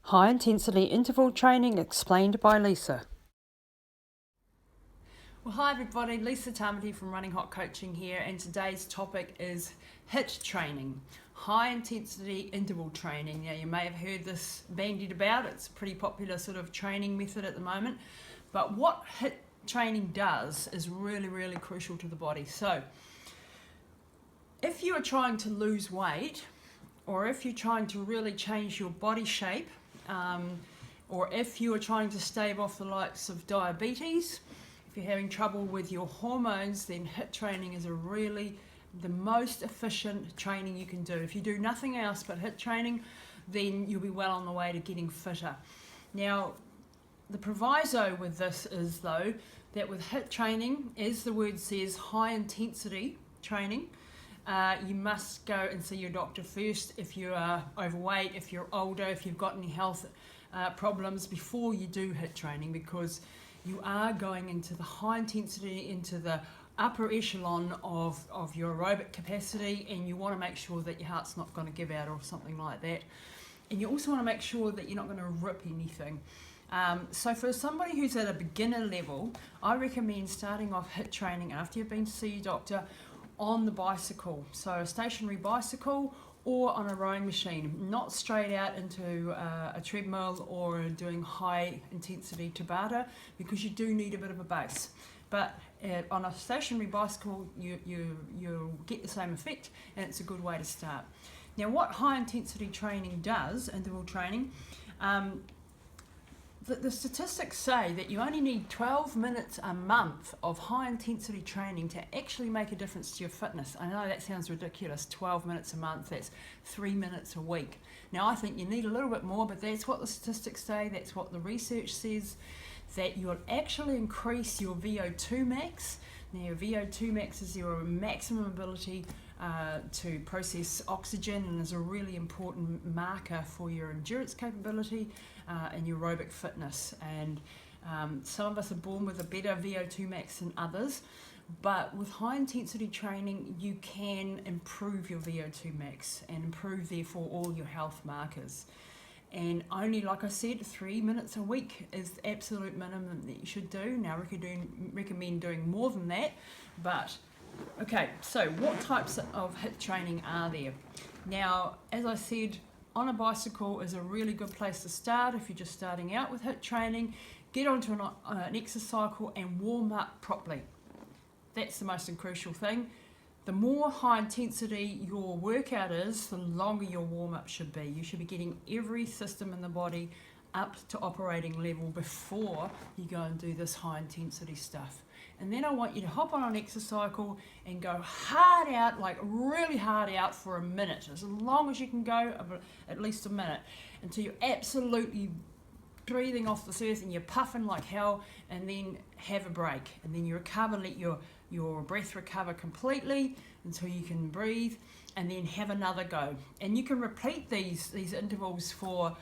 High intensity interval training explained by Lisa. Well, hi everybody, Lisa Tamati from Running Hot Coaching here, and today's topic is HIIT training, high intensity interval training. Now you may have heard this bandied about, it's a pretty popular sort of training method at the moment, but what HIIT training does is really crucial to the body. So if you are trying to lose weight, or if you're trying to really change your body shape, or if you are trying to stave off the likes of diabetes, if you're having trouble with your hormones, then HIIT training is the most efficient training you can do. If you do nothing else but HIIT training, then you'll be well on the way to getting fitter. Now, the proviso with this is though, that with HIIT training, as the word says, high intensity training, you must go and see your doctor first if you are overweight, if you're older, if you've got any health problems before you do HIIT training, because you are going into the high intensity, into the upper echelon of your aerobic capacity, and you want to make sure that your heart's not going to give out or something like that. And you also want to make sure that you're not going to rip anything. So for somebody who's at a beginner level, I recommend starting off HIIT training after you've been to see your doctor on the bicycle, so a stationary bicycle or on a rowing machine, not straight out into a treadmill or doing high intensity Tabata, because you do need a bit of a base. But on a stationary bicycle you'll get the same effect, and it's a good way to start. Now what high intensity training does, interval training, the statistics say that you only need 12 minutes a month of high intensity training to actually make a difference to your fitness. I know that sounds ridiculous, 12 minutes a month, that's 3 minutes a week. Now I think you need a little bit more, but that's what the statistics say, that's what the research says, that you'll actually increase your VO2 max. Now your VO2 max is your maximum ability to process oxygen, and is a really important marker for your endurance capability and your aerobic fitness. And some of us are born with a better VO2 max than others, but with high intensity training you can improve your VO2 max and improve therefore all your health markers. And only, like I said, 3 minutes a week is the absolute minimum that you should do. Now I recommend doing more than that, but okay, so what types of HIIT training are there? Now, as I said, on a bicycle is a really good place to start if you're just starting out with HIIT training. Get onto an exercycle and warm up properly. That's the most crucial thing. The more high intensity your workout is, the longer your warm up should be. You should be getting every system in the body up to operating level before you go and do this high intensity stuff. And then I want you to hop on an exercycle and go hard out, like really hard out for a minute, as long as you can go, at least a minute, until you're absolutely breathing off this earth and you're puffing like hell, and then have a break, and then you recover, let your breath recover completely until you can breathe, and then have another go. And you can repeat these intervals for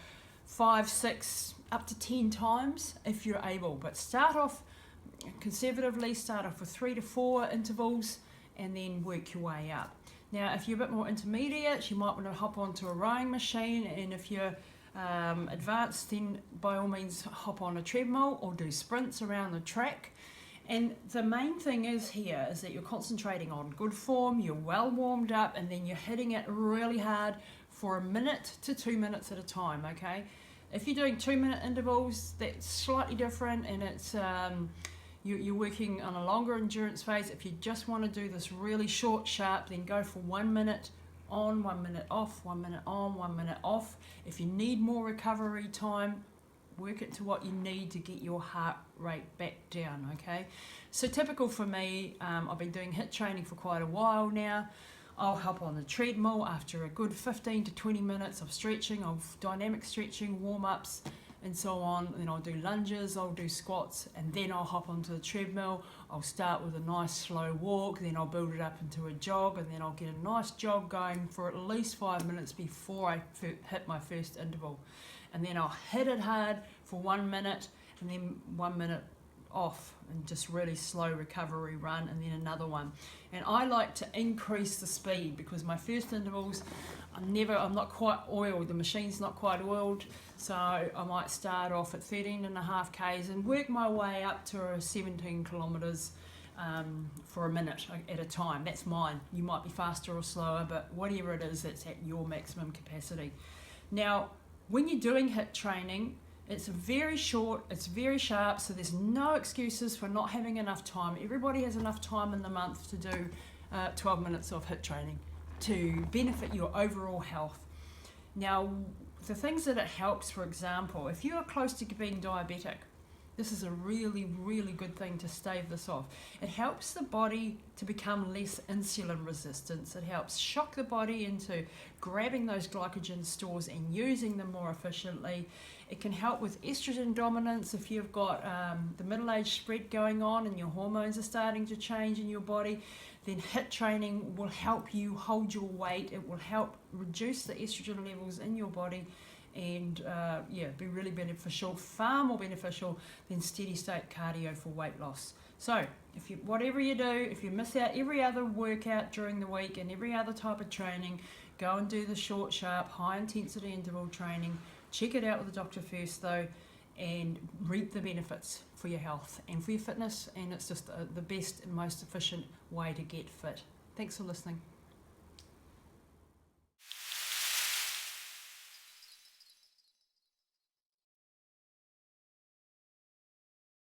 5, 6, up to 10 times if you're able, but start off conservatively, start off with 3 to 4 intervals and then work your way up. Now if you're a bit more intermediate, you might want to hop onto a rowing machine, and if you're advanced, then by all means hop on a treadmill or do sprints around the track. And the main thing is that you're concentrating on good form, you're well warmed up, and then you're hitting it really hard for 1 minute to 2 minutes at a time, okay? If you're doing 2-minute intervals, that's slightly different, and it's you're working on a longer endurance phase. If you just want to do this really short, sharp, then go for 1 minute on, 1 minute off, 1 minute on, 1 minute off. If you need more recovery time, work it to what you need to get your heart rate back down, okay? So typical for me, I've been doing HIIT training for quite a while now. I'll hop on the treadmill after a good 15 to 20 minutes of stretching, of dynamic stretching, warm-ups, and so on. Then I'll do lunges, I'll do squats, and then I'll hop onto the treadmill. I'll start with a nice slow walk, then I'll build it up into a jog, and then I'll get a nice jog going for at least 5 minutes before I hit my first interval. And then I'll hit it hard for 1 minute, and then 1 minute off and just really slow recovery run, and then another one. And I like to increase the speed because my first intervals, I'm not quite oiled, the machine's not quite oiled, so I might start off at 13.5 Ks and work my way up to 17 kilometres for a minute at a time. That's mine. You might be faster or slower, but whatever it is, that's at your maximum capacity. Now, when you're doing HIIT training, it's very short, it's very sharp, so there's no excuses for not having enough time. Everybody has enough time in the month to do 12 minutes of HIIT training to benefit your overall health. Now, the things that it helps, for example, if you are close to being diabetic, this is a really, really good thing to stave this off. It helps the body to become less insulin resistant. It helps shock the body into grabbing those glycogen stores and using them more efficiently. It can help with estrogen dominance if you've got the middle-age spread going on and your hormones are starting to change in your body. Then HIIT training will help you hold your weight. It will help reduce the estrogen levels in your body and be really beneficial, far more beneficial than steady state cardio for weight loss. So whatever you do, if you miss out every other workout during the week and every other type of training, go and do the short, sharp, high intensity interval training. Check it out with the doctor first though, and reap the benefits for your health and for your fitness, and it's just the best and most efficient way to get fit. Thanks for listening.